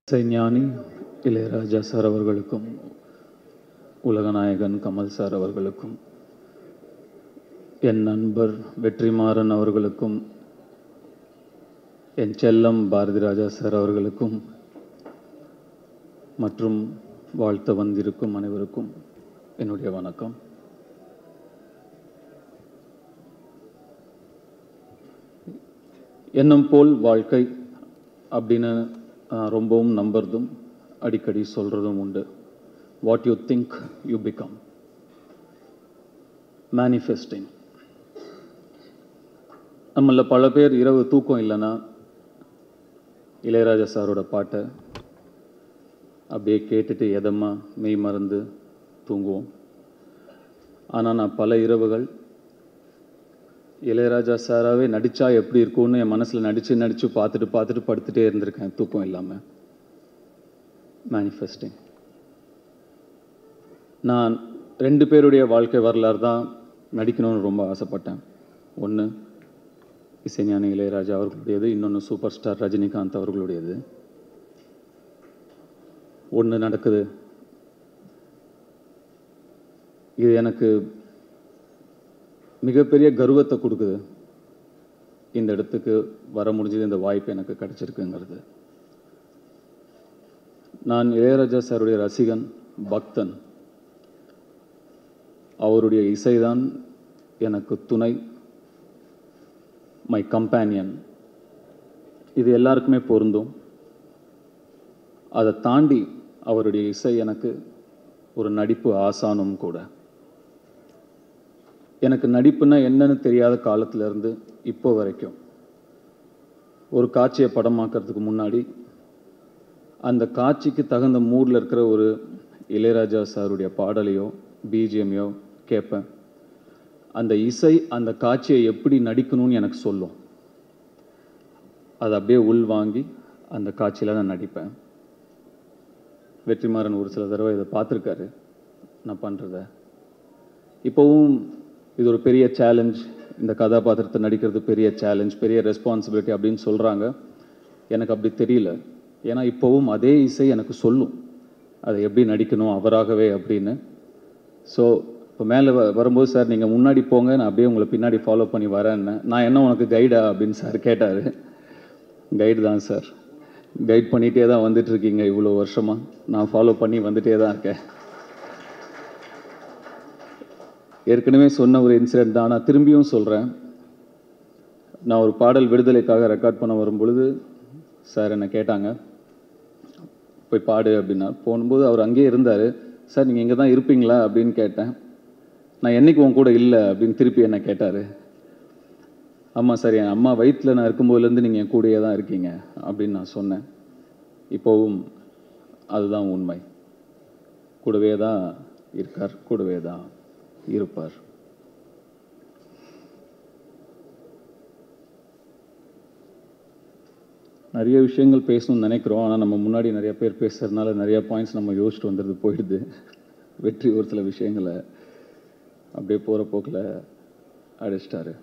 இசைஞானி இளையராஜா சார் அவர்களுக்கும் உலகநாயகன் கமல் சார் அவர்களுக்கும் என் நண்பர் வெற்றிமாறன் அவர்களுக்கும் என் செல்லம் பாரதி ராஜா சார் அவர்களுக்கும் மற்றும் வாழ்த்த வந்திருக்கும் அனைவருக்கும் என்னுடைய வணக்கம். எண்ணம் போல் வாழ்க்கை அப்படின்னு ரொம்பவும் நம்புறதும் அடிக்கடி சொல்கிறதும் உண்டு. What you think you become. Manifesting. நம்மள பல பேர் இரவு தூக்கம் இல்லைன்னா இளையராஜா சாரோட பாட்டை அப்படியே கேட்டுட்டு எதமா மெய் மறந்து தூங்குவோம். ஆனால் நான் பல இரவுகள் இளையராஜா சாராகவே நடித்தா எப்படி இருக்கும்னு என் மனசில் நடித்து பார்த்துட்டு படுத்துகிட்டே இருந்திருக்கேன் தூக்கம் இல்லாமல். மேனிஃபெஸ்டிங். நான் 2 பேருடைய வாழ்க்கை வரலாறு தான் நடிக்கணும்னு ரொம்ப ஆசைப்பட்டேன். ஒன்று இசைஞானி இளையராஜா அவர்களுடையது, இன்னொன்று சூப்பர் ஸ்டார் ரஜினிகாந்த் அவர்களுடையது. ஒன்று நடக்குது. இது எனக்கு மிகப்பெரிய கர்வத்தை கொடுக்குது. இந்த இடத்துக்கு வர முடிஞ்சது, இந்த வாய்ப்பு எனக்கு கிடைச்சிருக்குங்கிறது. நான் இளையராஜா சாருடைய ரசிகன், பக்தன். அவருடைய இசைதான் எனக்கு துணை, மை கம்பேனியன். இது எல்லாருக்குமே பொருந்தும். அதை தாண்டி அவருடைய இசை எனக்கு ஒரு நடிப்பு ஆசானும் கூட. எனக்கு நடிப்புன்னா என்னன்னு தெரியாத காலத்திலேருந்து இப்போ வரைக்கும் ஒரு காட்சியை படமாக்கிறதுக்கு முன்னாடி அந்த காட்சிக்கு தகுந்த மூடில் இருக்கிற ஒரு இளையராஜா சாருடைய பாடலையோ பிஜிஎம்மையோ கேட்பேன். அந்த இசை அந்த காட்சியை எப்படி நடிக்கணும்னு எனக்கு சொல்லும். அதை அப்படியே உள்வாங்கி அந்த காட்சியில் நான் நடிப்பேன். வெற்றிமாறன் ஒரு சில தடவை இதை பார்த்துருக்காரு நான் பண்ணுறத. இப்போவும் இது ஒரு பெரிய சேலஞ்ச், இந்த கதாபாத்திரத்தை நடிக்கிறது பெரிய சேலஞ்ச், பெரிய ரெஸ்பான்சிபிலிட்டி அப்படின்னு சொல்கிறாங்க. எனக்கு அப்படி தெரியல. ஏன்னா இப்போவும் அதே இசை எனக்கு சொல்லும் அதை எப்படி நடிக்கணும் அவராகவே அப்படின்னு. ஸோ இப்போ மேலே வரும்போது, சார் நீங்கள் முன்னாடி போங்க, நான் அப்படியே உங்களை பின்னாடி ஃபாலோ பண்ணி வரேன்னு. நான் என்ன உனக்கு கைடா அப்படின்னு சார் கேட்டார். கைடு தான் சார், கைட் பண்ணிகிட்டே தான் வந்துட்டுருக்கீங்க இவ்வளோ வருஷமாக. நான் ஃபாலோ பண்ணி வந்துகிட்டே தான் இருக்கேன். ஏற்கனவே சொன்ன ஒரு இன்சிடெண்ட் தான், நான் திரும்பியும் சொல்கிறேன். நான் ஒரு பாடல் விடுதலைக்காக ரெக்கார்ட் பண்ண வரும்பொழுது சார் என்னை கேட்டாங்க, போய் பாடு அப்படின்னா. போகும்போது அவர் அங்கேயே இருந்தார். சார் நீங்கள் இங்கே தான் இருப்பீங்களா அப்படின்னு கேட்டேன். நான் என்றைக்கு உன் கூட இல்லை அப்படின்னு திருப்பி என்னை கேட்டார். ஆமாம் சார், என் அம்மா வயிற்றில் நான் இருக்கும்போதுலேருந்து நீங்கள் என் கூடயே தான் இருக்கீங்க அப்படின்னு நான் சொன்னேன். இப்போவும் அதுதான் உண்மை. கூடவே தான் இருக்கார், கூடவே தான் இருப்பார். நிறைய விஷயங்கள் பேசணும்னு நினைக்கிறோம். ஆனால் நம்ம முன்னாடி நிறைய பேர் பேசுறதுனால நிறைய பாயிண்ட்ஸ் நம்ம யோசிச்சுட்டு வந்துடுது, போயிடுது. வெற்றி ஒரு சில விஷயங்களை அப்படியே போகிற போக்கில் அடிச்சிட்டாரு.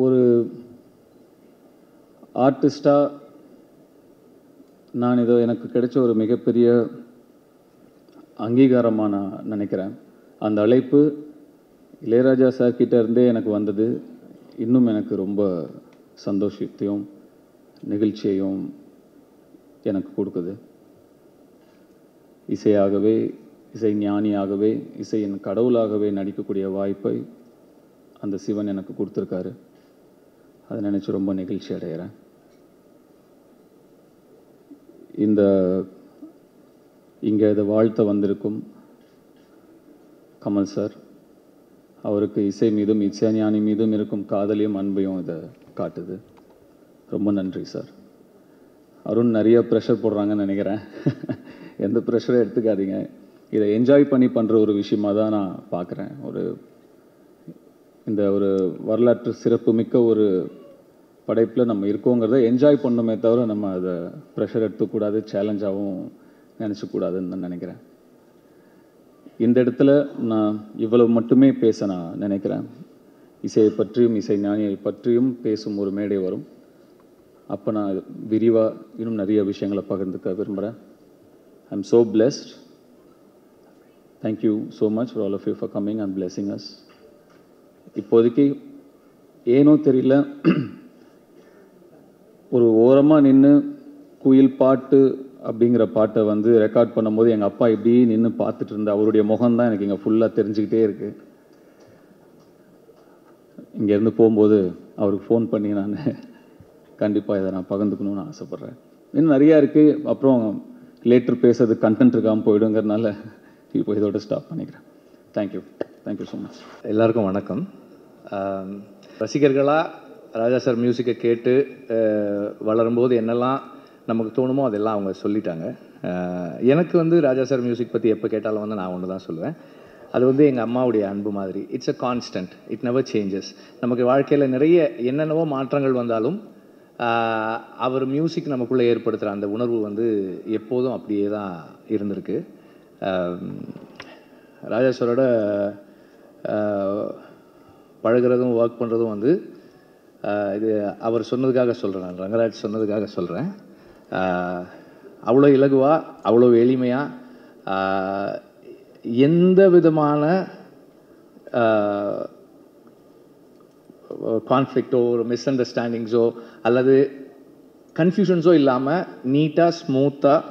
ஒரு ஆர்டிஸ்டாக நான் எனக்கு கிடைச்ச ஒரு மிகப்பெரிய அங்கீகாரமாக நான் நினைக்கிறேன். அந்த அழைப்பு இளையராஜா சார் கிட்ட இருந்தே எனக்கு வந்தது. இன்னும் எனக்கு ரொம்ப சந்தோஷத்தையும் நெகிழ்ச்சியையும் எனக்கு கொடுக்குது. இசையாகவே, இசை ஞானியாகவே, இசையின் கடவுளாகவே நடிக்கக்கூடிய வாய்ப்பை அந்த சிவன் எனக்கு கொடுத்துருக்காரு. அதை நினச்சி ரொம்ப நெகிழ்ச்சி அடைகிறேன். இங்கே இதை வாழ்த்த வந்திருக்கும் கமல் சார், அவருக்கு இசை மீதும் இசைஞானி மீதும் இருக்கும் காதலையும் அன்பையும் இதை காட்டுது. ரொம்ப நன்றி சார். அருண் நிறைய ப்ரெஷர் போடுறாங்கன்னு நினைக்கிறேன். எந்த ப்ரெஷரை எடுத்துக்காதீங்க. இதை என்ஜாய் பண்ணி பண்ணுற ஒரு விஷயமாக தான் நான் பார்க்குறேன். இந்த ஒரு வரலாற்று சிறப்பு மிக்க ஒரு படைப்பில் நம்ம இருக்கோங்கிறத என்ஜாய் பண்ணணுமே தவிர நம்ம அதை ப்ரெஷர் எடுத்துக்கூடாது, சேலஞ்சாகவும் நினச்சக்கூடாதுன்னு நான் நினைக்கிறேன். இந்த இடத்துல நான் இவ்வளவு மட்டுமே பேச நான் நினைக்கிறேன். இசையை பற்றியும் இசை ஞானியை பற்றியும் பேசும் ஒரு மேடை வரும். அப்போ நான் விரிவாக இன்னும் நிறைய விஷயங்களை பகிர்ந்துக்க விரும்புகிறேன். I am so blessed. Thank you so much for all of you for coming and blessing us. இப்போதைக்கு ஏனோ தெரியல, ஒரு ஓரமாக நின்று குயில் பாட்டு அப்படிங்கிற பாட்டை வந்து ரெக்கார்ட் பண்ணும்போது எங்கள் அப்பா இப்படி நின்று பார்த்துட்டு இருந்த அவருடைய முகம்தான் எனக்கு இங்கே ஃபுல்லாக தெரிஞ்சுக்கிட்டே இருக்குது. இங்கேருந்து போகும்போது அவருக்கு ஃபோன் பண்ணி நான் கண்டிப்பாக இதை நான் பகிர்ந்துக்கணும்னு ஆசைப்பட்றேன். இன்னும் நிறையா இருக்குது. அப்புறம் லேட்டர் பேசுறது கண்டென்ட் இருக்காமல் போயிடுங்கிறதுனால இப்போ இதோட ஸ்டாப் பண்ணிக்கிறேன். Thank you so much. எல்லாருக்கும் வணக்கம். ரசிகர்களாக ராஜா சார் மியூசிக்கை கேட்டு வளரும்போது என்னெல்லாம் நமக்கு தோணுமோ அதெல்லாம் அவங்க சொல்லிட்டாங்க. எனக்கு வந்து ராஜா சார் மியூசிக் பற்றி எப்போ கேட்டாலும் வந்து நான் ஒன்று தான் சொல்லுவேன். அது வந்து எங்கள் அம்மாவுடைய அன்பு மாதிரி. It's a constant, it never changes. நமக்கு வாழ்க்கையில் நிறைய என்னென்னவோ மாற்றங்கள் வந்தாலும் அவர் மியூசிக் நமக்குள்ளே ஏற்படுத்துகிற அந்த உணர்வு வந்து எப்போதும் அப்படியே தான் இருந்திருக்கு. ராஜா சாரோட பழகிறதும் ஒர்க் பண்ணுறதும் வந்து இது அவர் சொன்னதுக்காக சொல்கிறேன், நான் ரங்கராஜ் சொன்னதுக்காக சொல்கிறேன். அவ்வளோ இலகுவாக, அவ்வளோ எளிமையாக, எந்த விதமான கான்ஃப்ளிக்டோ ஒரு மிஸ் அண்டர்ஸ்டாண்டிங்ஸோ அல்லது கன்ஃபியூஷன்ஸோ இல்லாமல் நீட்டாக ஸ்மூத்தாக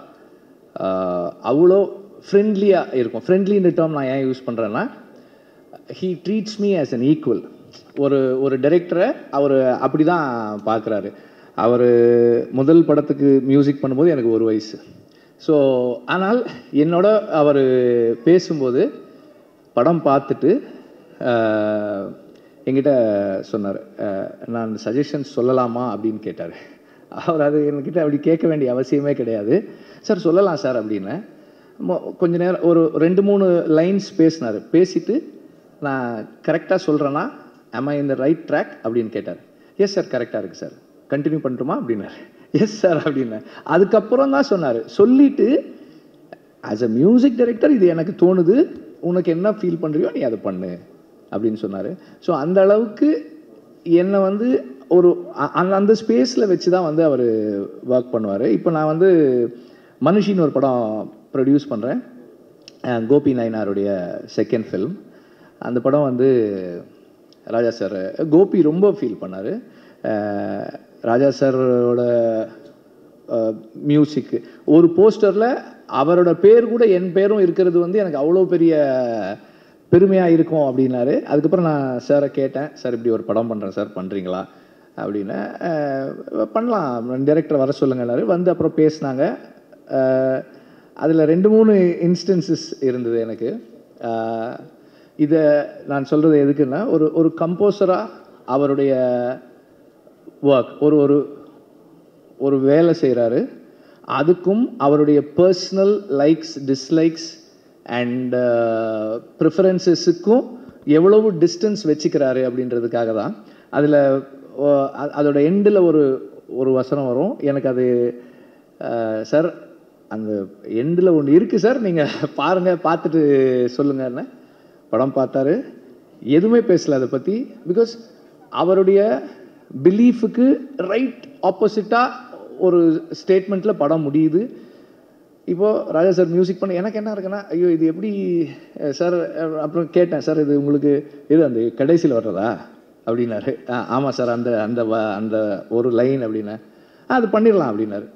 அவ்வளோ ஃப்ரெண்ட்லியாக இருக்கும். ஃப்ரெண்ட்லின்ற டேர்ம் நான் ஏன் யூஸ் பண்ணுறேன்னா, he treats me as an equal. ஒரு டைரக்டரை அவர் அப்படி தான் பார்க்குறாரு. அவர் முதல் படத்துக்கு மியூசிக் பண்ணும்போது எனக்கு 1 வயசு. ஸோ ஆனால் என்னோட அவர் பேசும்போது படம் பார்த்துட்டு என்கிட்ட சொன்னார், நான் சஜஷன்ஸ் சொல்லலாமா அப்படின்னு கேட்டார். அவர் அது என்கிட்ட அப்படி கேட்க வேண்டிய அவசியமே கிடையாது. சார் சொல்லலாம் சார் அப்படின்னு கொஞ்ச நேரம் ஒரு 2-3 லைன்ஸ் பேசினார். பேசிட்டு நான் கரெக்டாக சொல்கிறேன்னா am I in the right track அப்படின்னு கேட்டார். எஸ் சார் கரெக்டாக இருக்குது சார், கண்டினியூ பண்ணட்டுமா அப்படின்னாரு. எஸ் சார் அப்படின்னு அதுக்கப்புறம் தான் சொன்னார். சொல்லிவிட்டு ஆஸ் அ மியூசிக் டைரக்டர் இது எனக்கு தோணுது, உனக்கு என்ன ஃபீல் பண்ணுறியோ நீ அதை பண்ணு அப்படின்னு சொன்னார். ஸோ அந்த அளவுக்கு என்னை வந்து ஒரு அந்த ஸ்பேஸில் வச்சு தான் வந்து அவர் ஒர்க் பண்ணுவார். இப்போ நான் வந்து மனுஷின்னு ஒரு படம் ப்ரொடியூஸ் பண்ணுறேன், கோபி நயனாருடைய செகண்ட் ஃபில்ம். அந்த படம் வந்து ராஜா சார், கோபி ரொம்ப ஃபீல் பண்ணார். ராஜா சாரோட மியூசிக்கு ஒரு போஸ்டரில் அவரோட பேர் கூட என் பேரும் இருக்கிறது வந்து எனக்கு அவ்வளோ பெரிய பெருமையாக இருக்கும் அப்படின்னாரு. அதுக்கப்புறம் நான் சாரை கேட்டேன், சார் இப்படி ஒரு படம் பண்ணுறேன் சார், பண்ணுறீங்களா அப்படின்னு. பண்ணலாம், டைரக்டர் வர சொல்லுங்கன்னாரு. வந்து அப்புறம் பேசினாங்க. அதில் 2-3 இன்ஸ்டன்சஸ் இருந்தது எனக்கு. இதை நான் சொல்கிறது எதுக்குன்னா, ஒரு கம்போசராக அவருடைய ஒர்க் ஒரு வேலை செய்கிறாரு, அதுக்கும் அவருடைய பர்சனல் லைக்ஸ் டிஸ்லைக்ஸ் அண்ட் ப்ரிஃபரன்சஸுக்கும் எவ்வளவு டிஸ்டன்ஸ் வச்சுக்கிறாரு அப்படின்றதுக்காக தான். அதில் அதோட எண்டில் ஒரு வசனம் வரும். எனக்கு அது சார் அந்த எண்டில் ஒன்று இருக்குது சார், நீங்கள் பாருங்கள், பார்த்துட்டு சொல்லுங்கன்னு. படம் பார்த்தாரு, எதுவுமே பேசலை அதை பற்றி. பிகாஸ் அவருடைய பிலீஃபுக்கு ரைட் ஆப்போசிட்டாக ஒரு ஸ்டேட்மெண்ட்டில் படம் முடியுது. இப்போது ராஜா சார் மியூசிக் பண்ண எனக்கு என்ன இருக்குன்னா, ஐயோ இது எப்படி சார். அப்புறம் கேட்டேன், சார் இது உங்களுக்கு இது அந்த கடைசியில் வர்றதா அப்படின்னாரு. ஆமாம் சார், அந்த அந்த அந்த ஒரு லைன் அப்படின்னா அது பண்ணிடலாம் அப்படின்னாரு.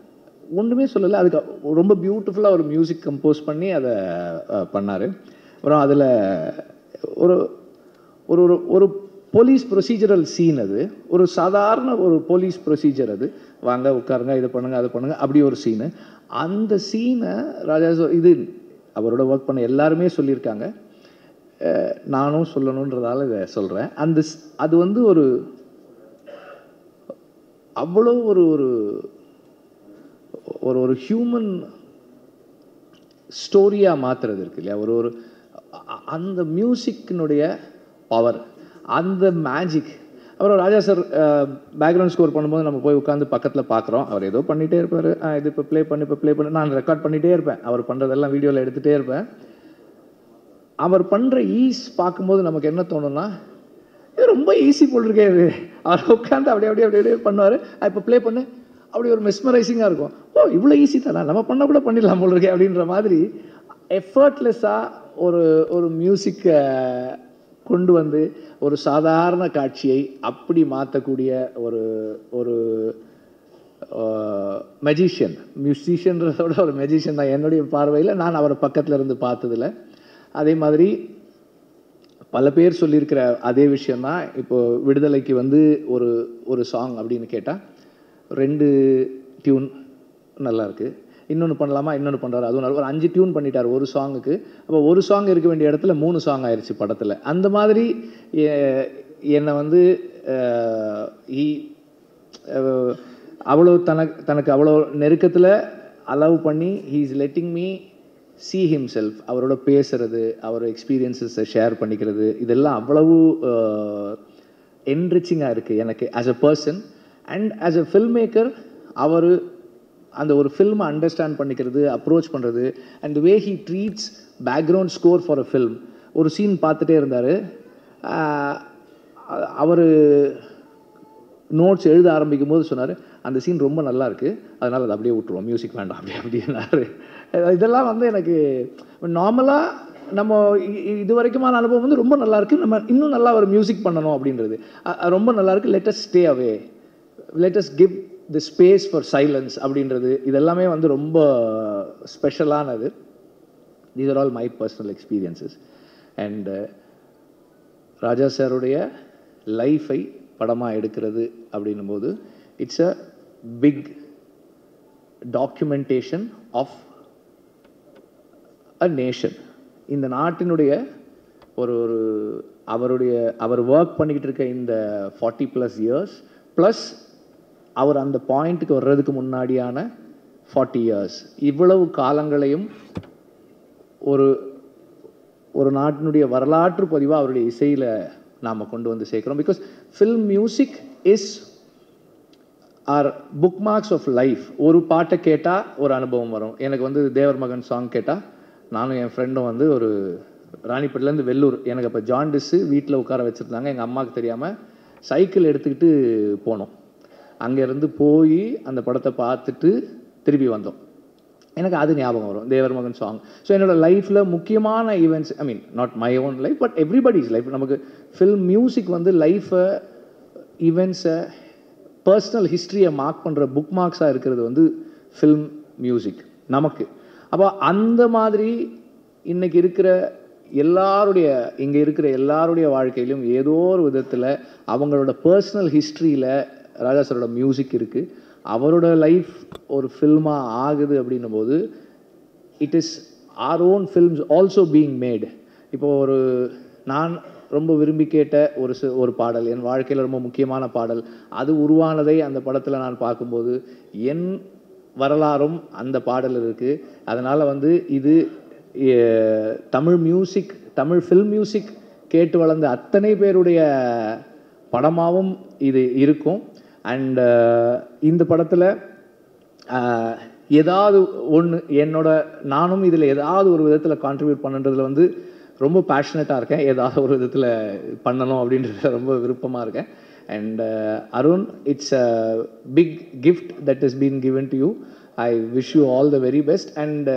ஒன்றுமே சொல்லலை. அதுக்கு ரொம்ப பியூட்டிஃபுல்லாக ஒரு மியூசிக் கம்போஸ் பண்ணி அதை பண்ணார். அப்புறம் அதில் ஒரு ஒரு ஒரு போலீஸ் ப்ரொசீஜரல் சீன். அது ஒரு சாதாரண ஒரு போலீஸ் ப்ரொசீஜர். அது வாங்க உட்காருங்க, இதை பண்ணுங்கள் அதை பண்ணுங்கள், அப்படி ஒரு சீனு. அந்த சீனை ராஜா இது அவரோட ஒர்க் பண்ண எல்லாருமே சொல்லியிருக்காங்க, நானும் சொல்லணுன்றதால இதை சொல்கிறேன். அது வந்து ஒரு அவ்வளோ ஒரு ஒரு ஹியூமன் ஸ்டோரியாக மாற்றுறது இருக்கு இல்லையா. ஒரு அந்த மியூசிக்கினுடைய பவர், அந்த மேஜிக். அப்புறம் ராஜா சார் பேக்ரவுண்ட் ஸ்கோர் பண்ணும்போது நம்ம போய் உட்காந்து பக்கத்தில் பார்க்குறோம். அவர் ஏதோ பண்ணிகிட்டே இருப்பார். இது இப்போ ப்ளே பண்ணி நான் ரெக்கார்ட் பண்ணிகிட்டே இருப்பேன். அவர் பண்ணுறதெல்லாம் வீடியோவில் எடுத்துகிட்டே இருப்பேன். அவர் பண்ணுற ஈஸ் பார்க்கும்போது நமக்கு என்ன தோணுன்னா, இது ரொம்ப ஈஸி போல் இருக்கே இது. அவர் உட்காந்து அப்படியே பண்ணுவார். இப்போ ப்ளே பண்ணு, அப்படி ஒரு மெஸ்மரைசிங்காக இருக்கும். ஓ இவ்வளோ ஈஸி தானே, நம்ம பண்ண கூட பண்ணிடலாம் போல் இருக்கே அப்படின்ற மாதிரி எஃபர்ட்லெஸ்ஸாக ஒரு மியூசிக்கை கொண்டு வந்து ஒரு சாதாரண காட்சியை அப்படி மாற்றக்கூடிய ஒரு ஒரு மெஜிஷியன், மியூசிஷியன்றதோட ஒரு மெஜிஷியன் தான் என்னுடைய பார்வையில், நான் அவரை பக்கத்தில் இருந்து பார்த்ததில்ல. அதே மாதிரி பல பேர் சொல்லியிருக்கிற அதே விஷயந்தான். இப்போது விடுதலைக்கு வந்து ஒரு சாங் அப்படின்னு கேட்டால் 2 டியூன் நல்லாயிருக்கு, இன்னொன்று பண்ணலாமா, இன்னொன்று பண்ணுறாரு, அதுவும் நல்லா, ஒரு 5 டியூன் பண்ணிட்டார் ஒரு சாங்குக்கு. அப்போ ஒரு சாங் இருக்க வேண்டிய இடத்துல 3 சாங் ஆயிடுச்சு படத்தில். அந்த மாதிரி என்னை வந்து அவ்வளோ தனக்கு அவ்வளோ நெருக்கத்தில் அலோவ் பண்ணி he is letting me see himself, அவரோட பேசுறது, அவர் எக்ஸ்பீரியன்ஸஸை ஷேர் பண்ணிக்கிறது, இதெல்லாம் அவ்வளவு என்ரிச்சிங்காக இருக்குது எனக்கு as a person. And as a film maker அவர் அந்த ஒரு ஃபில்மை அண்டர்ஸ்டாண்ட் பண்ணிக்கிறது, அப்ரோச் பண்ணுறது, and way he treats background score for a film. ஒரு சீன் பார்த்துட்டே இருந்தார், அவர் நோட்ஸ் எழுத ஆரம்பிக்கும் போது சொன்னார், அந்த சீன் ரொம்ப நல்லா இருக்குது, அதனால் அதை அப்படியே விட்டுருவோம், மியூசிக் வேண்டாம் அப்படின்னாரு. இதெல்லாம் வந்து எனக்கு நார்மலாக நம்ம இது வரைக்குமான அனுபவம் வந்து ரொம்ப நல்லாயிருக்கு, நம்ம இன்னும் நல்லா ஒரு மியூசிக் பண்ணணும் அப்படின்றது ரொம்ப நல்லாயிருக்கு. Let us stay away, let us give the space for silence அப்படின்றது, இதெல்லாமே வந்து ரொம்ப ஸ்பெஷலானது. These are all my personal experiences. And Raja சாருடைய லைஃபை படமாக எடுக்கிறது அப்படின்னும் போது it's a big documentation of a nation. இந்த நாட்டினுடைய அவர் ஒர்க் பண்ணிக்கிட்டு இருக்க இந்த 40+ இயர்ஸ் ப்ளஸ் அவர் அந்த பாயிண்ட்டுக்கு வர்றதுக்கு முன்னாடியான 40 இயர்ஸ், இவ்வளவு காலங்களையும் ஒரு நாட்டினுடைய வரலாற்று பதிவாக அவருடைய இசையில் நாம் கொண்டு வந்து சேர்க்குறோம். Because film music is our bookmarks of life. ஒரு பாட்டை கேட்டால் ஒரு அனுபவம் வரும். எனக்கு வந்து தேவர் மகன் சாங் கேட்டால், நானும் என் ஃப்ரெண்டும் வந்து ஒரு ராணிப்பேட்டிலேருந்து வெள்ளூர், எனக்கு அப்போ ஜாண்டிஸு, வீட்டில் உட்கார வச்சுருந்தாங்க, எங்கள் அம்மாவுக்கு தெரியாமல் சைக்கிள் எடுத்துக்கிட்டு போனோம். அங்கேருந்து போய் அந்த படத்தை பார்த்துட்டு திருப்பி வந்தோம். எனக்கு அது ஞாபகம் வரும், தேவர் மகன் சாங். ஸோ என்னோடய லைஃப்பில் முக்கியமான events, I mean not my own life but everybody's life, நமக்கு ஃபில்ம் மியூசிக் வந்து லைஃப்பை, ஈவெண்ட்ஸை, பர்சனல் ஹிஸ்ட்ரியை மார்க் பண்ணுற புக் மார்க்ஸாக இருக்கிறது வந்து ஃபில்ம் மியூசிக் நமக்கு. அப்போ அந்த மாதிரி இன்றைக்கி இருக்கிற இங்கே இருக்கிற எல்லாருடைய வாழ்க்கையிலும் ஏதோ ஒரு விதத்தில் அவங்களோட பர்சனல் ஹிஸ்ட்ரியில் ராஜா சாரோட மியூசிக் இருக்குது. அவரோட லைஃப் ஒரு ஃபில்மாக ஆகுது அப்படின்னும் போது it is our own films also being mat. இப்போது நான் ரொம்ப விரும்பி கேட்ட ஒரு பாடல், என் வாழ்க்கையில் ரொம்ப முக்கியமான பாடல், அது உருவானதை அந்த படத்தில் நான் பார்க்கும்போது என் வரலாறும் அந்த பாடல் இருக்குது. அதனால் வந்து இது Tamil music, Tamil film music கேட்டு வளர்ந்த அத்தனை பேருடைய படமாகவும் இது இருக்கும். அண்ட் இந்த படத்தில் ஏதாவது ஒன்று நானும் இதில் ஏதாவது ஒரு விதத்தில் கான்ட்ரிபியூட் பண்ணுறதுல வந்து ரொம்ப பேஷனட்டாக இருக்கேன். ஏதாவது ஒரு விதத்தில் பண்ணணும் அப்படின்றத ரொம்ப விருப்பமாக இருக்கேன். And Arun, it's a big gift that is been given to you. I wish you all the very best. And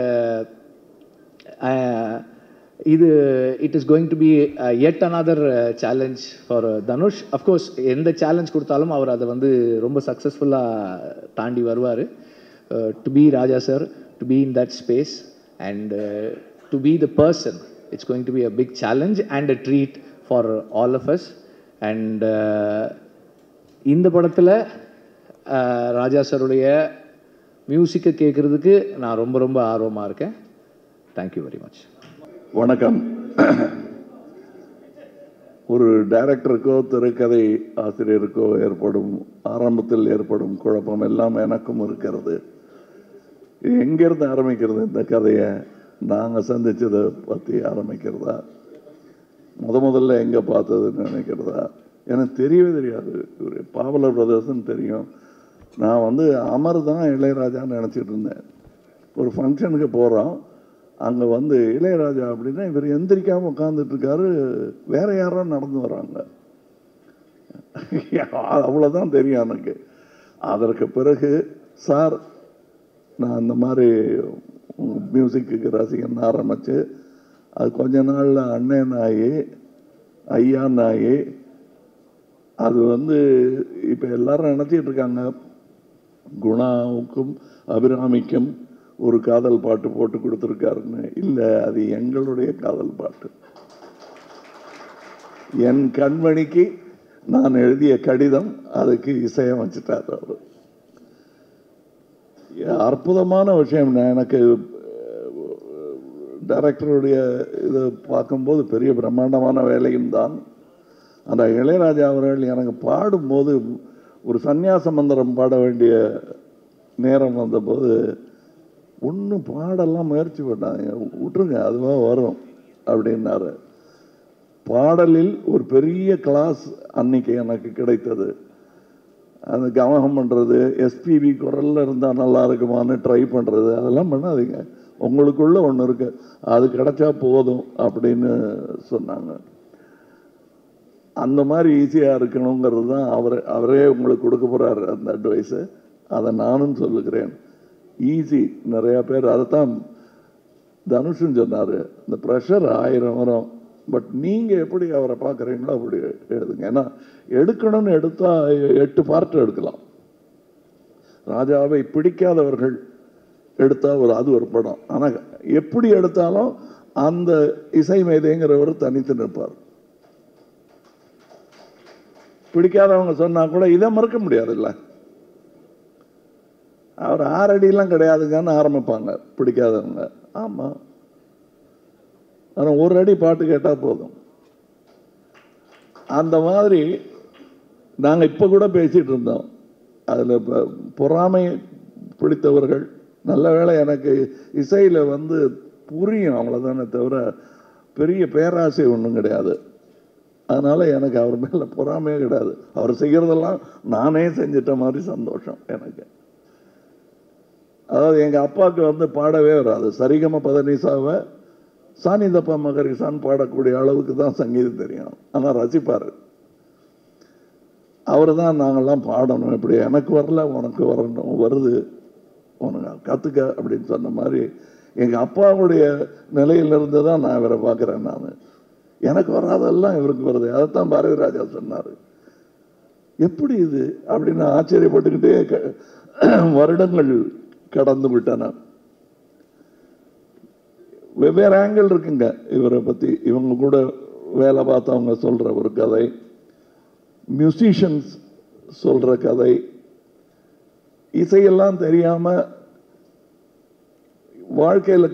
it is going to be yet another challenge for Dhanush. Of course, எந்த challenge கொடுத்தாலும் அவர் அதை வந்து ரொம்ப சக்ஸஸ்ஃபுல்லாக தாண்டி வருவார். To be Raja sir, to be in that space and to be the person, it's going to be a big challenge and a treat for all of us. And இந்த படத்தில் ராஜா சாருடைய மியூசிக்கை கேட்குறதுக்கு நான் ரொம்ப ரொம்ப ஆர்வமாக இருக்கேன். Thank you very much. வணக்கம். ஒரு டைரக்டருக்கோ திரைக்கதை ஆசிரியருக்கோ ஆரம்பத்தில் ஏற்படும் குழப்பம் எல்லாம் எனக்கும் இருக்கிறது. எங்கேருந்து ஆரம்பிக்கிறது இந்த கதையை? நாங்கள் சந்தித்ததை பற்றி ஆரம்பிக்கிறதா, முதல்ல எங்கே பார்த்ததுன்னு நினைக்கிறதா? எனக்கு தெரியவே தெரியாது. ஒரு பாவலர் பிரதர்ஸ்ன்னு தெரியும். நான் வந்து அமர் தான் இளையராஜான்னு நினச்சிட்டு இருந்தேன். ஒரு ஃபங்க்ஷனுக்கு போகிறோம், அங்கே வந்து இளையராஜா அப்படின்னா இவர் எந்திரிக்காமல் உட்காந்துட்ருக்காரு, வேறு யாரோ நடந்து வராங்க. அவ்வளோதான் தெரியும் எனக்கு. அதற்கு பிறகு சார் நான் அந்த மாதிரி மியூசிக்கு ரசிகன் ஆரம்பித்து அது கொஞ்ச நாளில் அண்ணன் ஆகி ஐயா ஆகி அது இப்போ எல்லாரும் நினச்சிட்டு இருக்காங்க குணாவுக்கும் அபிராமிக்கும் ஒரு காதல் பாட்டு போட்டு கொடுத்துருக்காருன்னு. இல்லை, அது எங்களுடைய காதல் பாட்டு. என் கண்மணிக்கு நான் எழுதிய கடிதம் அதுக்கு இசையமைச்சிட்டார் அவர். அற்புதமான விஷயம். எனக்கு டைரக்டருடைய இதை பார்க்கும்போது பெரிய பிரம்மாண்டமான வேலையும் தான். அந்த இளையராஜா அவர்கள் எனக்கு பாடும்போது ஒரு சந்நியாச மந்திரம் பாட வேண்டிய நேரம் வந்தபோது ஒன்றும் பாடெல்லாம் முயற்சி பண்ணாங்க, விட்டுருங்க அதுவாக வரும் அப்படின்னாரு. பாடலில் ஒரு பெரிய கிளாஸ் அன்னைக்கு எனக்கு கிடைத்தது. அந்த கவனம் பண்ணுறது, எஸ்பிபி குரலில் இருந்தால் நல்லா இருக்குமான்னு ட்ரை பண்ணுறது, அதெல்லாம் பண்ணாதீங்க, உங்களுக்குள்ள ஒன்று இருக்கு, அது கிடைச்சா போதும் அப்படின்னு சொன்னாங்க. அந்த மாதிரி ஈஸியாக இருக்கணுங்கிறது தான் அவரே உங்களுக்கு கொடுக்க போகிறார் அந்த அட்வைஸு. அதை நானும் சொல்லுகிறேன். ஈஸி. நிறையா பேர் அதைத்தான் தனுஷன் சொன்னார், இந்த ப்ரெஷர் 1000 வரும், பட் நீங்கள் எப்படி அவரை பார்க்குறீங்களோ அப்படி எழுதுங்க. ஏன்னா எடுக்கணும்னு எடுத்தால் 8 பார்ட் எடுக்கலாம். ராஜாவை பிடிக்காதவர்கள் எடுத்தால் அது ஒரு படம். ஆனால் எப்படி எடுத்தாலும் அந்த இசை மேதைங்கிறவர் தனித்து நிற்பார். பிடிக்காதவங்க சொன்னா கூட இதை மறக்க முடியாதுல்ல. அவர் 6 அடியெல்லாம் கிடையாதுங்கன்னு ஆரம்பிப்பாங்க பிடிக்காதவங்க. ஆமாம், ஆனால் 1 அடி பாட்டு கேட்டால் போதும். அந்த மாதிரி நாங்கள் இப்போ கூட பேசிகிட்டு இருந்தோம். அதில் இப்போ பொறாமை பிடித்தவர்கள், நல்ல வேளை எனக்கு இசையில் புரியும் அவ்வளோதானே தவிர பெரிய பேராசை ஒன்றும் கிடையாது. அதனால் எனக்கு அவர் மேலே பொறாமையே கிடையாது. அவர் செய்கிறதெல்லாம் நானே செஞ்சிட்ட மாதிரி சந்தோஷம் எனக்கு. அதாவது எங்கள் அப்பாவுக்கு பாடவே வராது. சரிகம பதனிசாவை சானிதப்பா மகரிசான் பாடக்கூடிய அளவுக்கு தான் சங்கீதம் தெரியும். ஆனால் ரசிப்பார். அவர் தான் நாங்கள்லாம் பாடணும், இப்படி எனக்கு வரல உனக்கு வரணும், வருது உனக்கு கற்றுக்க அப்படின்னு சொன்ன மாதிரி எங்கள் அப்பாவுடைய நிலையிலிருந்து தான் நான் இவரை பார்க்குறேன். நான் எனக்கு வராதெல்லாம் இவருக்கு வருது. அதைத்தான் பாரதி ராஜா சொன்னார். எப்படி இது அப்படின்னு ஆச்சரியப்பட்டுக்கிட்டே வருடங்கள் கடந்து விட்டன. வெவ்வேறு ஆங்கிள் இருக்குங்க இவரை பற்றி. இவங்க கூட வேலை பார்த்தவங்க சொல்கிற ஒரு கதை, மியூசிஷியன்ஸ் சொல்கிற கதை, இசையெல்லாம் தெரியாமல் வாழ்க்கையில்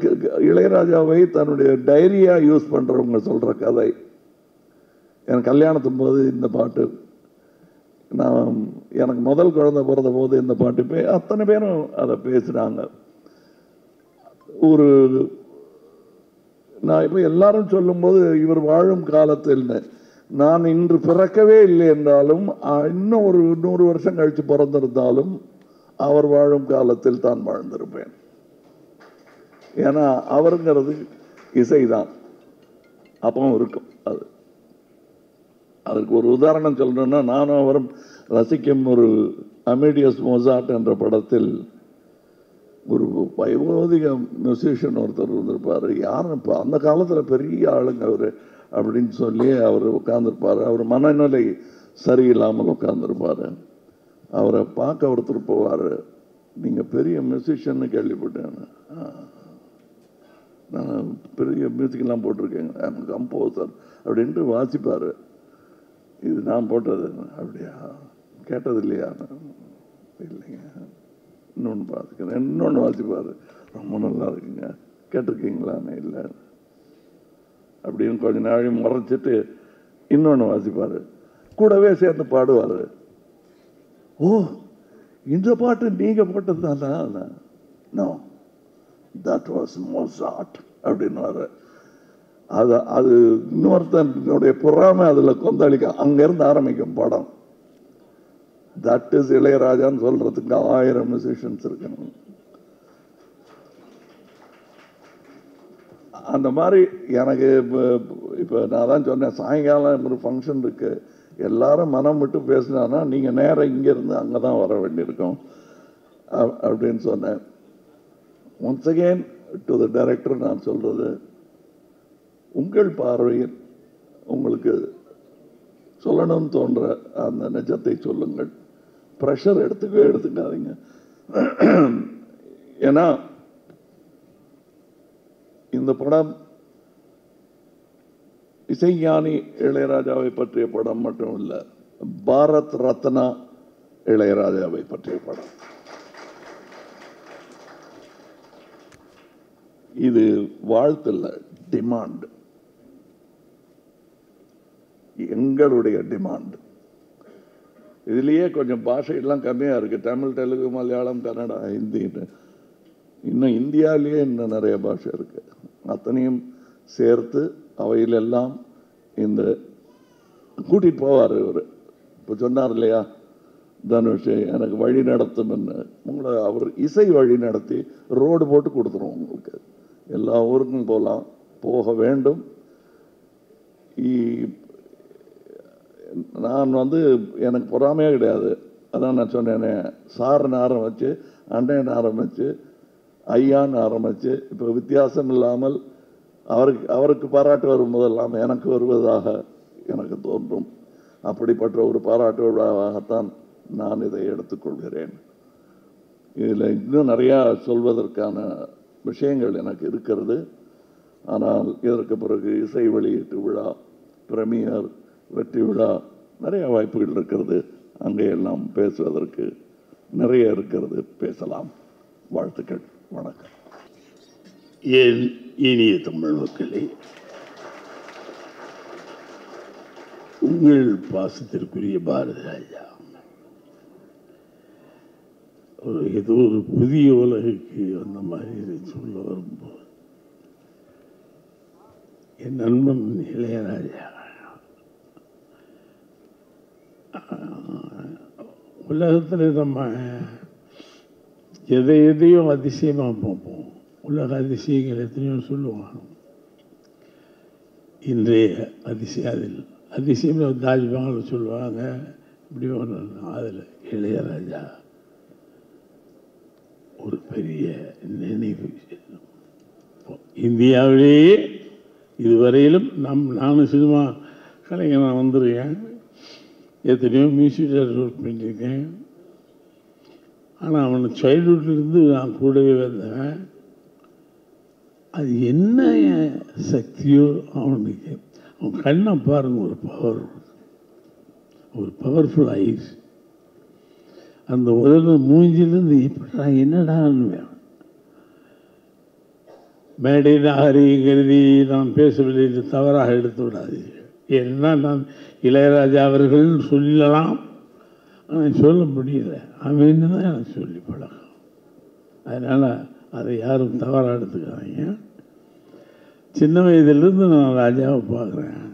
இளையராஜாவை தன்னுடைய டைரியாக யூஸ் பண்ணுறவங்க சொல்கிற கதை. எனக்கு கல்யாணத்தும் போது இந்த பாட்டு, நான் எனக்கு முதல் குழந்தை பிறந்த போது இந்த பாட்டு அத்தனை பேரும் அதை பேசுகிறாங்க. ஒரு நான் இப்போ எல்லாரும் சொல்லும்போது இவர் வாழும் காலத்தில் நான் இன்று பிறக்கவே இல்லை என்றாலும் இன்னும் ஒரு 100 வருஷம் கழித்து பிறந்திருந்தாலும் அவர் வாழும் காலத்தில் தான் வாழ்ந்திருப்பேன். ஏன்னா அவருங்கிறது இசைதான் அப்பவும் இருக்கும். அதுக்கு ஒரு உதாரணம் சொல்லணும்னா, நானும் அவரும் ரசிக்கும் ஒரு அமேடியஸ் மோசார்ட் என்ற படத்தில் ஒரு வைவோதிக மியூசிஷியன் ஒருத்தர் இருந்திருப்பார். யாரும் இப்போ அந்த காலத்தில் பெரிய ஆளுங்க அவர் அப்படின்னு சொல்லி அவர் உட்கார்ந்துருப்பார். அவர் மனநிலை சரியில்லாமல் உட்கார்ந்துருப்பார். அவரை பார்க்க ஒருத்தர் போவார், நீங்கள் பெரிய மியூசிஷியன்னு கேள்விப்பட்டேன், நான் பெரிய மியூசிக்கெல்லாம் போட்டிருக்கேங்க, எனக்கு கம்போசர் அப்படின்ட்டு வாசிப்பார். இது நான் போட்டது. அப்படியா, கேட்டது இல்லையா? இல்லைங்க, இன்னொன்று பார்த்துக்கிறேன். இன்னொன்று வாசிப்பார், ரொம்ப நல்லா இருக்குங்க, கேட்டிருக்கீங்களான்னு. இல்லை அப்படின்னு கொஞ்ச நாள் மறைச்சிட்டு இன்னொன்று வாசிப்பார், கூடவே சேர்ந்து பாடுவார். ஓ, இந்த பாட்டு நீங்கள் போட்டது தானா? நோ, தட் வாஸ் மோசார்ட் அப்படின்னு. அது இன்னொருத்தனுடைய பொறாமை அதில் கொந்தளிக்க அங்கேருந்து ஆரம்பிக்கும் படம். தட் இஸ் இளையராஜான்னு சொல்றதுக்கு 1000 மியூசிஷியன்ஸ் இருக்கணும். அந்த மாதிரி எனக்கு இப்போ நான் தான் சொன்னேன், சாயங்காலம் ஒரு ஃபங்க்ஷன் இருக்கு, எல்லாரும் மனம் விட்டு பேசினான்னா நீங்கள் நேராக இங்கேருந்து அங்கே தான் வர வேண்டியிருக்கும் அப்படின்னு சொன்னேன். Once again to the director நான் சொல்கிறது, உங்கள் பார்வையில் உங்களுக்கு சொல்லணும்னு தோன்ற அந்த நிஜத்தை சொல்லுங்கள். ப்ரெஷர் எடுத்துக்காதீங்க. ஏன்னா இந்த படம் இசைஞானி இளையராஜாவை பற்றிய படம் மட்டும் இல்லை, பாரத் ரத்னா இளையராஜாவை பற்றிய படம். இது வாழ்த்துல டிமாண்ட், எங்களுடைய டிமாண்ட். இதுலேயே கொஞ்சம் பாஷையெல்லாம் கம்மியாக இருக்குது. தமிழ், தெலுங்கு, மலையாளம், கன்னடா, ஹிந்தி. இன்னும் இந்தியாவிலேயே இன்னும் நிறைய பாஷை இருக்குது. அத்தனையும் சேர்த்து அவையிலெல்லாம் இந்த கூட்டிகிட்டு போவார் இவர். இப்போ சொன்னார் இல்லையா தனுஷ், எனக்கு வழி நடத்தும் என்ன, உங்களை அவர் இசை வழி நடத்தி ரோடு போட்டு கொடுத்துருவோம். உங்களுக்கு எல்லா ஊருக்கும் போகலாம், போக வேண்டும். நான் எனக்கு பொறாமையே கிடையாது. அதான் நான் சொன்னேனே, சார்னு ஆரம்பித்து, அண்ணன் ஆரம்பித்து, ஐயான்னு ஆரம்பித்து, இப்போ வித்தியாசம் இல்லாமல் அவருக்கு பாராட்டு வரும்போதெல்லாம் எனக்கு வருவதாக எனக்கு தோன்றும். அப்படிப்பட்ட ஒரு பாராட்டு விழாவாகத்தான் நான் இதை எடுத்துக்கொள்கிறேன். இதில் இன்னும் நிறையா சொல்வதற்கான விஷயங்கள் எனக்கு இருக்கிறது. ஆனால் இதற்கு பிறகு இசை வெளியீட்டு விழா, பிரீமியர், வெற்றி விழா, நிறைய வாய்ப்புகள் இருக்கிறது. அங்கேயெல்லாம் பேசுவதற்கு நிறைய இருக்கிறது. பேசலாம். வாழ்த்துக்கள். வணக்கம். என் இனிய தமிழ் மக்களே, உங்கள் பாசத்திற்குரிய பாரதி ராஜா ஏதோ ஒரு புதிய உலகுக்கு அந்த மாதிரி சொல்ல வரும்போது, என் நண்பன் இளையராஜா உலகத்தில் நம்ம எதையோ அதிசயமாக பார்ப்போம். உலக அதிசயங்கள் எத்தனையோ சொல்லுவாங்க. இன்றைய அதிசயம் தாஜ்மஹால் சொல்லுவாங்க. இப்படி ஒன்று அதில் இளையராஜா ஒரு பெரிய நினைவு. இந்தியாவிலேயே இதுவரையிலும் நானும் சினிமா கலைஞனாக வந்திருக்கேன், எத்தனையோ மியூசிக் டேரக்டர் பண்ணியிருக்கேன். ஆனால் அவனை சைல்ட்ஹுட்லேருந்து நான் கூடவே வந்தேன். அது என்ன சக்தியோ அவனுக்கு, அவன் கண்ணை பாருங்க, ஒரு பவர்ஃபுல் ஐஸ். அந்த உதவி மூஞ்சிலேருந்து எப்படா என்னடான்னு வேணும். மேடை நாகரிகருதி நான் பேசவில்லை என்று தவறாக எடுத்து விடாது. ஏன்னா நான் இளையராஜா அவர்கள் சொல்லலாம், ஆனால் சொல்ல முடியல. அவன் தான் எனக்கு சொல்லி பழக்கம். அதனால் அதை யாரும் தவறாக எடுத்துக்காதீங்க. சின்ன வயதிலிருந்து நான் ராஜாவை பார்க்குறேன்.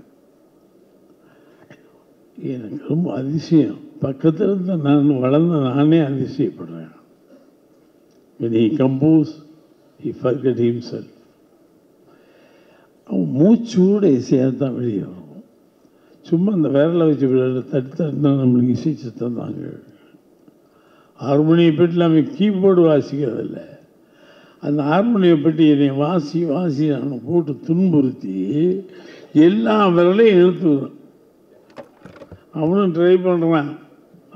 எனக்கு ரொம்ப அதிசயம். பக்கத்தில் இருந்து நான் வளர்ந்த நானே அதிசயப்படுறேன். when he compose, he forget himself. அவன் மூச்சோட இசையாக தான் வெளியே வரும். சும்மா அந்த விரலை வச்சு தட்டுனா நம்மளுக்கு இசை சத்தம் தாங்க. ஹார்மோனியை பெட்டில் அவன் கீபோர்டு வாசிக்கிறதில்ல. அந்த ஹார்மோனியை பெட்டி என்னை வாசி அவனை போட்டு துன்புறுத்தி எல்லா விரலையும் இழுத்து வரும். அவனும் ட்ரை பண்ணுறான்,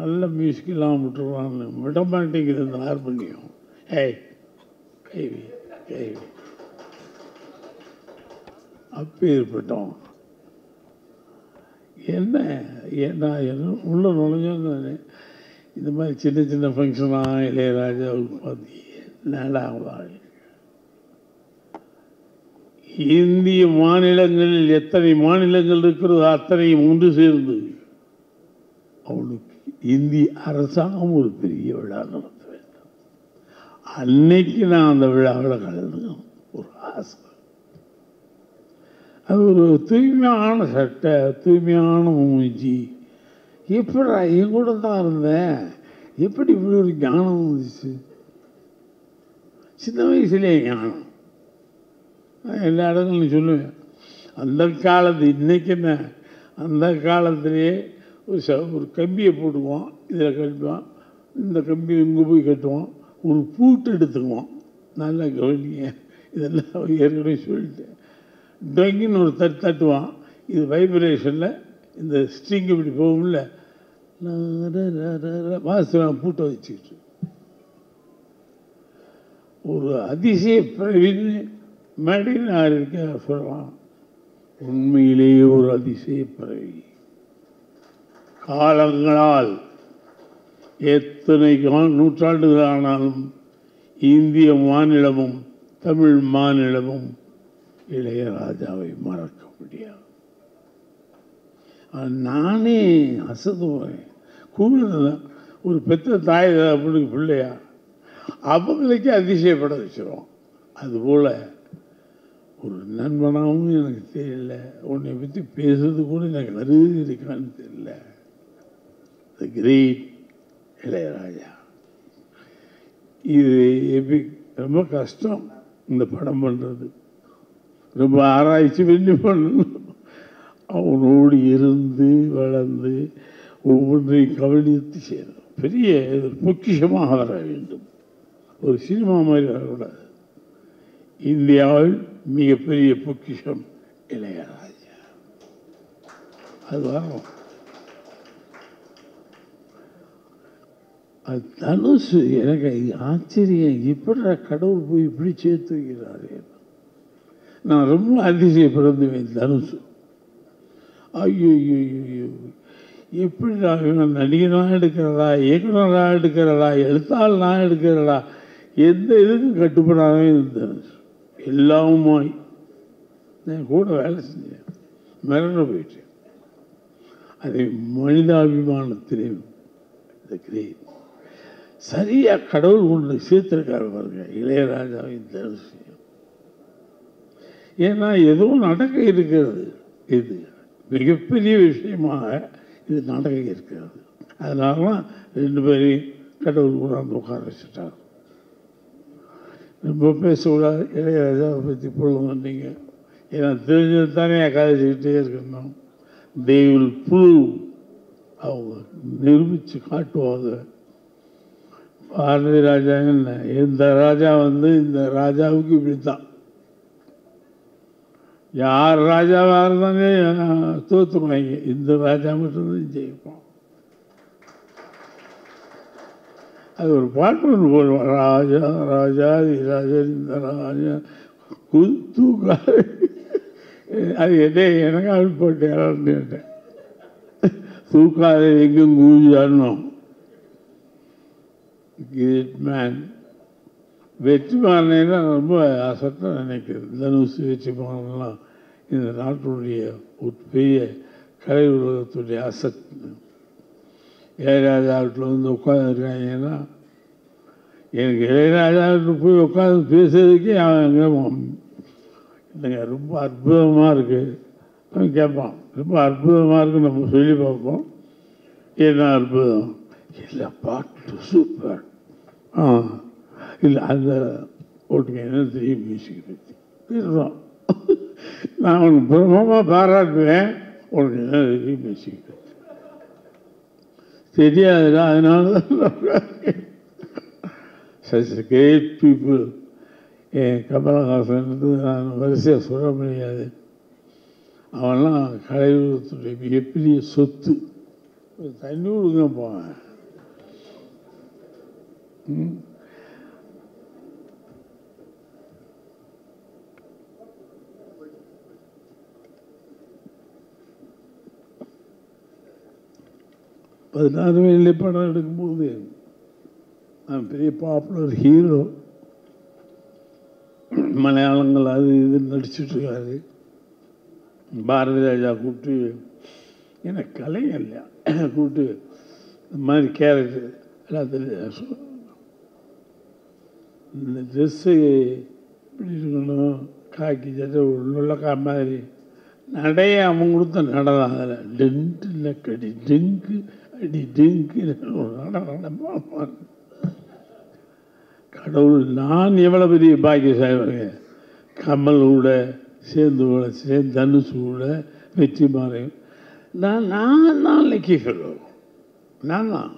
நல்ல மியூசிக் இல்லாமல் விட்டுருவான்னு. விட மாட்டேங்குது இந்த ஹார்மோனியம். கைவி அப்பேற்பட்டோம். என்ன உள்ள நுழைஞ்சோன்னு இந்த மாதிரி சின்ன ஃபங்க்ஷனாக இளையராஜாவுக்கு பார்த்து நாடாக இந்திய மாநிலங்களில் எத்தனை மாநிலங்கள் இருக்கிறதோ அத்தனையும் ஒன்று சேர்ந்து அவனுக்கு இந்திய அரசாங்கம் ஒரு பெரிய விழா நடத்த வேண்டும். அன்னைக்கு நான் அந்த விழாவில் கலந்துக்கணும் ஒரு ஆசை. அது ஒரு தூய்மையான சட்டை, தூய்மையான மூஞ்சி. எப்படி என் கூட தான் இருந்தேன், எப்படி இப்படி ஒரு ஞானம் வந்துச்சு? சின்ன வயசுலேயே ஞானம். எல்லா இடங்களும் சொல்லுவேன். அந்த காலத்து இன்றைக்கி என்ன, அந்த காலத்திலேயே ஒரு கம்பியை போட்டுக்குவான், இதில் கட்டுவான், இந்த கம்பி இங்கே போய் கட்டுவான், ஒரு பூட்டு எடுத்துக்குவான். நல்லா கவனிங்க, இதெல்லாம் ஏற்கனவே சொல்லிட்டேன். டொங்கின்னு ஒரு தட்டுவான், இது வைப்ரேஷனில் இந்த ஸ்ட்ரிங் இப்படி போகும்ல, வாசம் பூட்டை வச்சுக்கிட்டு ஒரு அதிசய பிறவின்னு மேடையில் நான் இருக்கேன் சொல்லலாம். உண்மையிலேயே ஒரு அதிசய பிறவி. காலங்களால் எத்தனை நூற்றாண்டுகள் ஆனாலும் இந்திய மாநிலமும் தமிழ் மாநிலமும் இளையராஜாவை மறக்க முடியாது. நானே அசதுவேன். கூட ஒரு பெற்ற தாய் அப்படின்னு பிள்ளையா அவங்களுக்கே அதிசயப்பட வச்சிருவோம். அதுபோல் ஒரு நண்பனாகவும் எனக்கு தெரியல, உன்னை பற்றி பேசுறது கூட எனக்கு வருது இருக்கான்னு தெரியல. தி கிரேட் இளையராஜா. இது எப்படி ரொம்ப கஷ்டம் இந்த படம் பண்ணுறது, ரொம்ப ஆராய்ச்சி பண்ணி பண்ணணும். அவனோடு இருந்து வளர்ந்து ஒவ்வொன்றையும் கவனித்து செய்யணும். பெரிய பொக்கிஷமாக வர வேண்டும். ஒரு சினிமா மாதிரி வரக்கூடாது. இந்தியாவில் மிகப்பெரிய பொக்கிஷம் இளையராஜா. அது வரும். அது தனுஷ் எனக்கு ஆச்சரியம், எப்படி கடவுள் போய் இப்படி சேர்த்து வைக்கிறாரு. நான் ரொம்ப அதிசயப்படுவேன். தனுஷ் ஐயோ எப்படி நான் நடிகனாக எடுக்கிறதா, இயக்குனராக எடுக்கிறதா, எழுத்தாளனாக எடுக்கிறதா, எந்த இதுக்கும் கட்டுப்படாதவே தனுஷ். எல்லாமுமாய் நான் கூட வேலை செஞ்சேன், மிரண்டு போயிட்டேன். அதை மனிதாபிமானத்திலே கிரேட் சரியாக கடவுள் கொண்டு சேர்த்திருக்காரு பாருங்க இளையராஜாவின் தனுஷ். ஏன்னா ஏதோ நடக்க இருக்கிறது, இது மிகப்பெரிய விஷயமாக இது நடக்க இருக்கிறது. அதனால தான் 2 பேரையும் கடவுள் கூட அந்த உட்கார வச்சுட்டார். ரொம்ப பேசக்கூடாது இளையராஜாவை பற்றி பொழுது நீங்கள், ஏன்னா தெரிஞ்சது தானே கதைச்சிக்கிட்டே இருக்கணும். they will prove, அவங்க நிரூபித்து காட்டுவாங்க. பாரதி ராஜா என்ன, இந்த ராஜா இந்த ராஜாவுக்கு இப்படித்தான், யார் ராஜாவாக இருந்தாலே தோற்றுருவாங்க, இந்த ராஜா மட்டும்தான் ஜெயிப்போம். அது ஒரு பாட்டு ஒன்று போடுவோம், ராஜா ராஜாதி ராஜன் இந்த ராஜா தூக்காது. அது எனக்கு அப்படி போட்டேன், தூக்காது எங்கும் கூஞ்சாடணும். Great man. வெற்றிமாறனா ரொம்ப அசட்டாக நினைக்கிறது. தனுஷ் வெற்றிமாறலாம் இந்த நாட்டுடைய ஒரு பெரிய கலை உலகத்துடைய அசட். இளையராஜா வீட்டில் உட்காந்துருக்காங்கன்னா, எனக்கு இளையராஜா வீட்டில் போய் உட்காந்து பேசுறதுக்கே அவன் இல்லைங்க ரொம்ப அற்புதமாக இருக்குது அவன் கேட்பான். ரொம்ப அற்புதமாக இருக்குன்னு நம்ம சொல்லி பார்ப்போம். என்ன அற்புதம் இல்லை, பாட்டு சூப்பர். இல்லை அந்த ஓட்டுங்க என்ன தெரியும் மியூசிக் பற்றி பேசுகிறோம். நான் உனக்கு பிரமமாக பாராட்டுவேன், உனக்கு என்ன தெரியும் மியூசிக் பற்றி தெரியாதுடா. அதனால தான் such great people. கமலஹாசன் நான் வரிசையாக சொல்ல முடியாது. அவன்லாம் கலையுலகத்துடைய மிகப்பெரிய சொத்து. தண்ணி கொடுங்க போவேன். பதினாறு வயதிலே படம் எடுக்கும்போது நான் பெரிய பாப்புலர் ஹீரோ, மலையாளங்கள் அது இது நடிச்சுட்ருக்காரு. பாரதி ராஜா கூப்பிட்டு, எனக்கு கலைஞர் இல்லையா கூப்பிட்டு இந்த மாதிரி கேரக்டர் எல்லாத்தையும் இந்த ட்ரெஸ்ஸு இப்படி இருக்கணும், காக்கி சட்டை நுள்ளக்கா மாதிரி நடைய அவன் கொடுத்த நடதான். அதில் டென்ட்டு கடி டெங்கு அடி டெங்கு நடமா. கடவுள் நான் எவ்வளோ பெரிய பாக்கியசாலி. கமல் கூட சேர்ந்து தனுஷ் கூட வெற்றிமாறன் நான் லக்கி ஃபெல்லோ. நான் தான்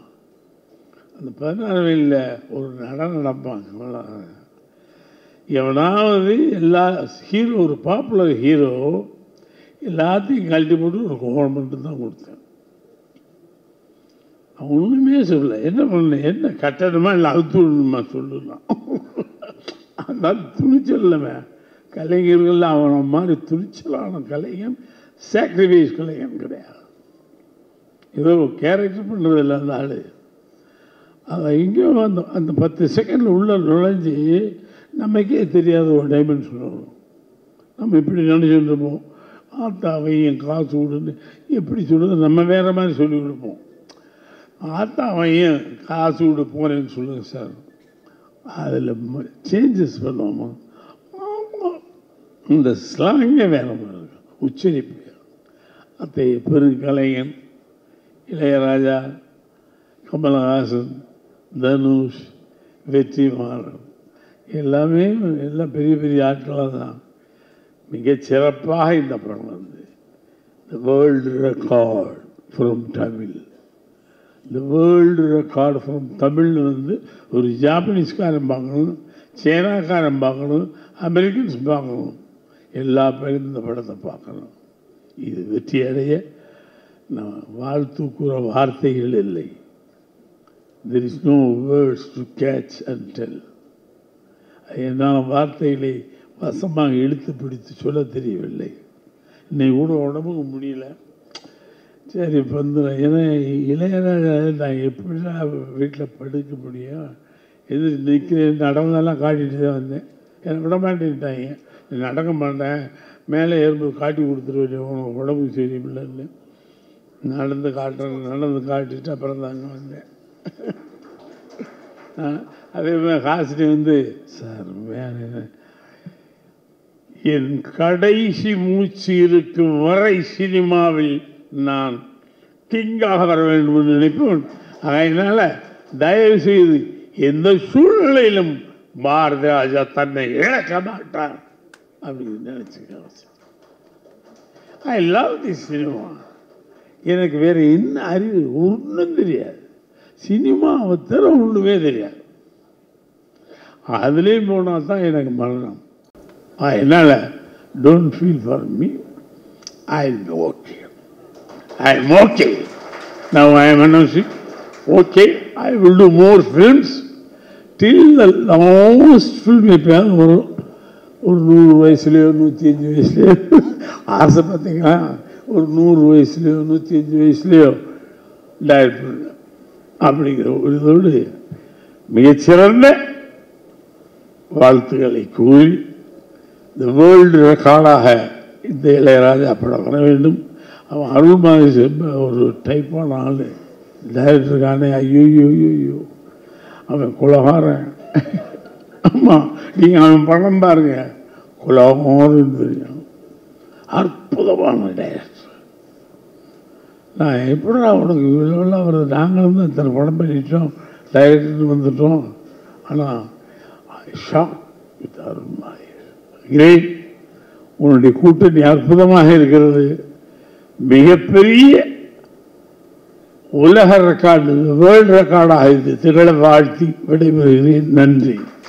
அந்த 16 வயதில் ஒரு நடப்பாங்க. எவனாவது எல்லா ஹீரோ, ஒரு பாப்புலர் ஹீரோ எல்லாத்தையும் கழட்டி போட்டு ஒரு கோவம் மட்டும் தான் கொடுத்தேன். அவன் ஒன்றுமே சொல்லலை. என்ன பண்ண, என்ன கட்டணுமா இல்லை அவுத்துடணுமா சொல்லலாம். அதனால துணிச்சல் இல்லைமே கலைஞர்கள். அவனை மாதிரி துணிச்சலான கலைஞன் சாக்ரிஃபைஸ் கலைஞன் கிடையாது. ஏதோ கேரக்டர் பண்ணுறது இல்லை அந்த ஆள். அதை இங்கேயும் அந்த 10 செகண்டில் உள்ள நுழைஞ்சி நமக்கே தெரியாத ஒரு டைமென்ஷன் வரும். நம்ம இப்படி நினச்சிட்டு இருப்போம், ஆத்தாவையும் காசு விடுன்னு எப்படி சொல்லுறது, நம்ம வேறு மாதிரி சொல்லி கொடுப்போம். ஆத்தாவையும் காசு விடு போகிறேன்னு சொல்லுங்க சார், அதில் சேஞ்சஸ் பண்ணுவோமா? இந்த ஸ்லாங்கே வேறு மாதிரி இருக்கும், உச்சரிப்பு. அத்தைய பெருங்கலைஞன் இளையராஜா, கமலஹாசன், தனுஷ், வெற்றிமாறன் எல்லாமே எல்லாம் பெரிய பெரிய ஆட்களாக தான். மிகச்சிறப்பாக இந்த படம் வந்து the world record from Tamil. இந்த வேர்ல்டு ரெக்கார்டு ஃப்ரம் தமிழ் வந்து ஒரு ஜாப்பனீஸ்காரன் பார்க்கணும், சைனாக்காரன் பார்க்கணும், அமெரிக்கன்ஸ் பார்க்கணும், எல்லா பேரும் இந்த படத்தை பார்க்கணும். இது வெற்றி அடைய நான் வாழ்த்து கூற வார்த்தைகள் இல்லை. There is no words to catch and tell. என்னால் வார்த்தைகளை வசமாக இழுத்து பிடித்து சொல்ல தெரியவில்லை. இன்னைக்கு கூட உடம்புக்கு முடியல. சரி இப்போ வந்துடும். ஏன்னா இளையராஜா நான் எப்படிலாம் வீட்டில் படுக்க முடியும், எது நிற்கிறேன் நடந்தெல்லாம் காட்டிட்டு தான் வந்தேன். எனக்கு விட மாட்டேன்ட்டாங்க, நடக்க மாட்டேன், மேலே ஏறும்போது காட்டி கொடுத்துருவேன், உனக்கு உடம்புக்கு சரியில்லைன்னு. நடந்து காட்டிட்டு அப்புறம் தாங்க வந்தேன். அதே மாதிரி ஹாசினி வந்து சார் வேறு என் கடைசி மூச்சு இருக்கும் வரை சினிமாவில் நான் கிங்காக வர வேண்டும் என்று நினைப்பேன். அதனால் தயவு செய்து எந்த சூழ்நிலையிலும் பாரதி ராஜா தன்னை இழக்க மாட்டார் அப்படின்னு நினைச்சுக்க. I love this cinema. எனக்கு வேறு என்ன அறிவு ஒன்றும் தெரியாது, சினிமாவை தர ஒன்றுமே தெரியாது. அதுலேயும் போனால் தான் எனக்கு மரணம். என்னால் don't feel for me, I am okay, I am okay. Now I am announcing, okay, I will do more films till the last film. எப்பயாவது வரும், ஒரு 100 வயசுலையோ 105 வயசுலையோ ஆசை பார்த்தீங்களா, ஒரு 100 வயசுலையோ 105 வயசுலையோ டைரக்ட் பண்ண அப்படிங்கிற ஒரு இதோடு மிகச்சிறந்த வாழ்த்துக்களை கூறி இந்த வேர்ல்டு ரெக்கார்டாக இந்த இளையராஜா படம் வர வேண்டும். அவன் அருள் மாதிரி ஒரு டைப்பான ஆள் டைரக்டருக்கானே. ஐயோ அவன் குலகாரன். ஆமாம், நீங்கள் அவன் படம் பாருங்க, குலகாரன்னு தெரியும். அற்புதமான டைரக்டர். நான் எப்படா உனக்கு இவ்வளோலாம் வருது, நாங்களும் தான் இத்தனை படம் பண்ணிட்டோம், டைரக்டர் வந்துட்டோம். ஆனால் ஷாக் வித் அருள் மாதிரி கிரேட். உன்னுடைய கூட்டணி அற்புதமாக இருக்கிறது. மிகப்பெரிய உலக ரெக்கார்டு, வேர்ல்டு ரெக்கார்டாக இது திகழ வாழ்த்தி விடைபெறுகிறேன். நன்றி.